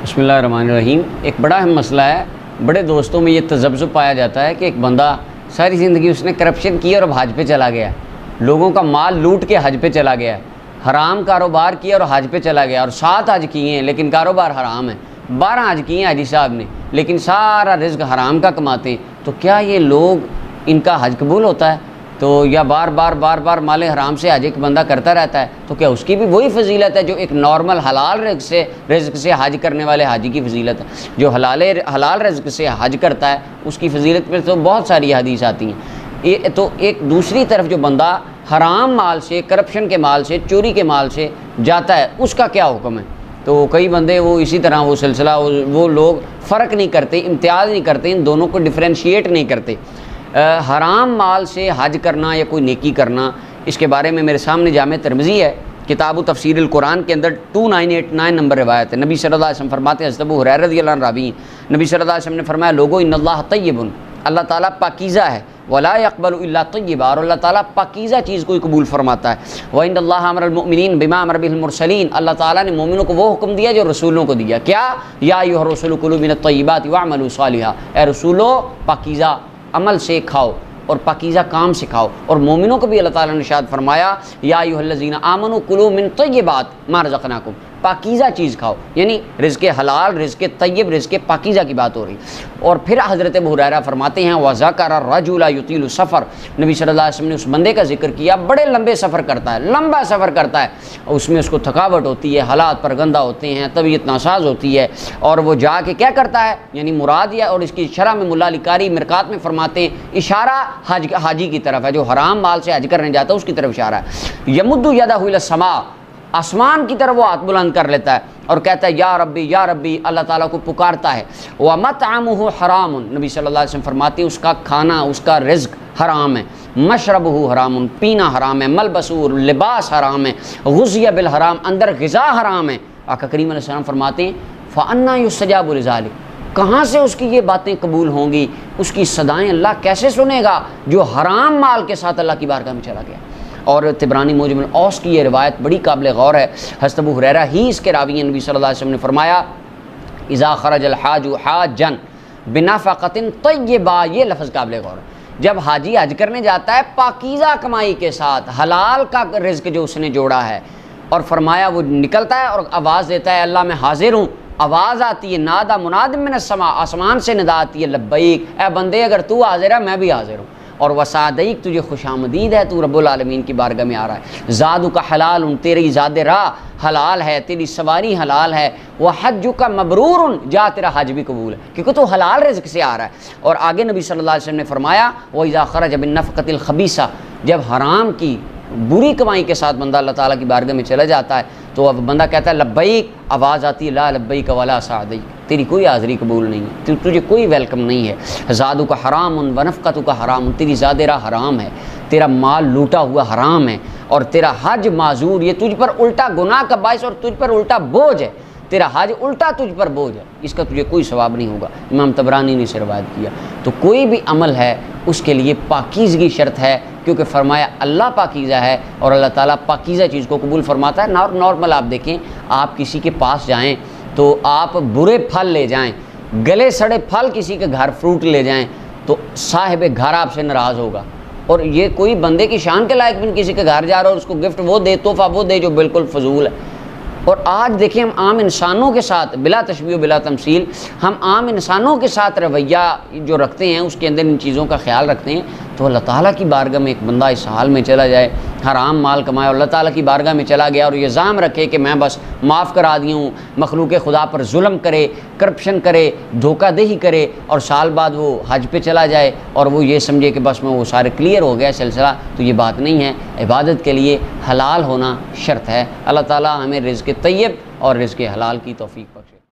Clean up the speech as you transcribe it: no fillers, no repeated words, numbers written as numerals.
بسم اللہ الرحمن الرحیم۔ ایک بڑا اہم مسئلہ ہے، بڑے دوستوں میں یہ تذبذب پایا جاتا ہے کہ ایک بندہ ساری زندگی اس نے کرپشن کی اور اب حج پہ چلا گیا، لوگوں کا مال لوٹ کے حج پہ چلا گیا، حرام کاروبار کیا اور حج پہ چلا گیا، اور 7 حج کیے ہیں لیکن کاروبار حرام ہے، 12 حج کیے ہیں حاجی صاحب نے لیکن سارا رزق حرام کا کماتے ہیں، تو کیا یہ لوگ ان کا حج قبول ہوتا ہے؟ تو یا بار بار مال حرام سے حج ایک بندہ کرتا رہتا ہے تو کیا اس کی بھی وہی فضیلت ہے جو ایک نارمل حلال رزق سے حج کرنے والے حاجی کی فضیلت ہے؟ جو حلال رزق سے حج کرتا ہے اس کی فضیلت پہ تو بہت ساری حدیث آتی ہیں۔ تو ایک دوسری طرف جو بندہ حرام مال سے، کرپشن کے مال سے، چوری کے مال سے جاتا ہے اس کا کیا حکم ہے؟ تو کئی بندے وہ اسی طرح وہ سلسلہ وہ لوگ فرق نہیں کرتے، امتیاز نہیں کرتے، ان دونوں کو ڈفرینشیٹ نہیں کرتے۔ حرام مال سے حج کرنا یا کوئی نیکی کرنا، اس کے بارے میں میرے سامنے جامع ترمذی ہے، کتاب تفسیر القرآن کے اندر 2989 نمبر روایت ہے۔ نبی صلی اللہ علیہ وسلم فرماتے ہیں، حضرت ابو ہریرہ رضی اللہ عنہ راوی، نبی صلی اللہ علیہ وسلم نے فرمایا، لوگو ان اللہ طیب، اللہ تعالیٰ پاکیزہ ہے، ولا يقبل الا طیبا، اور اللہ تعالیٰ پاکیزہ چیز کو قبول فرماتا ہے۔ وان اللہ امر المؤمنین بما امر به المرسلین، اللہ تعالیٰ نے مومنوں کو وہ حکم دیا جو رسولوں کو دیا، کیا؟ یا ایھا الرسول کلوا من الطیبات واعملوا صالحا، اے رسولو پاکیزہ عمل سے کھاؤ اور پاکیزہ کام سکھاؤ، اور مومنوں کو بھی اللہ تعالیٰ نے ارشاد فرمایا، یا ایھا الذین آمنوا کلوا من طیبات ما رزقناکم، پاکیزہ چیز کھاؤ، یعنی رزق حلال، رزق طیب، رزق پاکیزہ کی بات ہو رہی۔ اور پھر حضرت ابو ہریرہ فرماتے ہیں، وذکر الرجل یطیل السفر، نبی صلی اللہ علیہ وسلم نے اس بندے کا ذکر کیا بڑے لمبے سفر کرتا ہے، لمبا سفر کرتا ہے، اس میں اس کو تھکاوٹ ہوتی ہے، حالات پر گندہ ہوتے ہیں، طبیعت ناساز ہوتی ہے، اور وہ جا کے کیا کرتا ہے؟ یعنی مراد یہ، اور اس کی شرح میں ملا علی قاری مرقات میں فرماتے ہیں اشارہ حاجی کی طرف ہے، جو حرام مال سے حج کرنے جاتا ہے اس کی طرف اشارہ ہے۔ یمد یدہ الی السماء، آسمان کی طرف وہ ہاتھ بلند کر لیتا ہے اور کہتا ہے یا ربی یا ربی، اللہ تعالیٰ کو پکارتا ہے۔ وَمَطْعَمُهُ حرام، نبی صلی اللہ علیہ وسلم فرماتے ہیں اس کا کھانا، اس کا رزق حرام ہے، مشربہ حرام، پینا حرام ہے، ملبسہ لباس حرام ہے، غذی بالحرام، اندر غذا حرام ہے۔ آقا کریم علیہ السلام فرماتے ہیں فَأَنَّا يُسْتَجَابُ لِذَلِكَ، کہاں سے اس کی یہ باتیں قبول ہوں گی، اس کی صدائیں اللہ کیسے سنے گا جو حرام مال کے ساتھ اللہ کی بارگاہ میں چلا گیا؟ اور طبرانی معجم الاوسط کی یہ روایت بڑی قابل غور ہے، حضرت ابو ہریرہ ہی اس کے راوی ہیں، نبی صلی اللہ علیہ وسلم نے فرمایا اذا خرج الحاج حاجا بنفقۃ طیبہ، یہ لفظ قابل غور ہے، جب حاجی حج کرنے جاتا ہے پاکیزہ کمائی کے ساتھ، حلال کا رزق جو اس نے جوڑا ہے، اور فرمایا وہ نکلتا ہے اور آواز دیتا ہے اللہ میں حاضر ہوں، آواز آتی ہے، نادا مناد من السماء، آسمان سے ندا آتی ہے، لبیک، اے بندے اگر تو حاضر ہے میں بھی حاضر ہوں، اور وسعدیک، تجھے خوش آمدید ہے، تو رب العالمین کی بارگاہ میں آ رہا ہے، زادک حلال، تیری زاد راہ حلال ہے، تیری سواری حلال ہے، وحجک مبرور، جا تیرا حج بھی قبول ہے کیونکہ تو حلال رزق سے آ رہا ہے۔ اور آگے نبی صلی اللہ علیہ وسلم نے فرمایا وَإِذَا خَرَجَ بِالنَّفْقَةِ الْخَبِيثَةِ، جب حرام کی بری کمائی کے ساتھ بندہ اللہ تعالیٰ کی بارگاہ میں چلا جاتا ہے تو اب بندہ کہتا ہے لبیک، آواز آتی ہے لا لبیک ولا سعدیک، تیری کوئی حاضری قبول نہیں ہے، تجھے کوئی ویلکم نہیں ہے، زادک حرام ونفقتک حرام، تیری زاد راہ حرام ہے، تیرا مال لوٹا ہوا حرام ہے، اور تیرا حج معذور، یہ تجھ پر الٹا گناہ کا باعث اور تجھ پر الٹا بوجھ ہے، تیرا حج الٹا تجھ پر بوجھ ہے، اس کا تجھے کوئی ثواب نہیں ہوگا۔ امام طبرانی نے اسے روایت کیا۔ تو کوئی بھی عمل ہے اس کے لیے پاکیزگی شرط ہے، کیونکہ فرمایا اللہ پاکیزہ ہے اور اللہ تعالیٰ پاکیزہ چیز کو قبول فرماتا ہے۔ نارمل آپ دیکھیں، آپ کسی کے پاس جائیں تو آپ برے پھل لے جائیں، گلے سڑے پھل کسی کے گھر فروٹ لے جائیں تو صاحب گھر آپ سے ناراض ہوگا، اور یہ کوئی بندے کی شان کے لائق بھی کسی کے گھر جا رہا اور اس کو گفٹ وہ دے، تحفہ وہ دے جو بالکل فضول ہے۔ اور آج دیکھیں ہم عام انسانوں کے ساتھ بلا تشبیہ و بلا تمثیل، ہم عام انسانوں کے ساتھ رویہ جو رکھتے ہیں اس کے اندر ان چیزوں کا خیال رکھتے ہیں، تو اللہ تعالیٰ کی بارگاہ میں ایک بندہ اس حال میں چلا جائے، حرام مال کمائے اور اللہ تعالیٰ کی بارگاہ میں چلا گیا اور یہ الزام رکھے کہ میں بس معاف کرا دی ہوں، مخلوق خدا پر ظلم کرے، کرپشن کرے، دھوکہ دہی کرے، اور سال بعد وہ حج پہ چلا جائے اور وہ یہ سمجھے کہ بس میں وہ سارے کلیئر ہو گیا سلسلہ، تو یہ بات نہیں ہے۔ عبادت کے لیے حلال ہونا شرط ہے۔ اللہ تعالیٰ ہمیں رزق طیب اور رزق حلال کی توفیق بخشے۔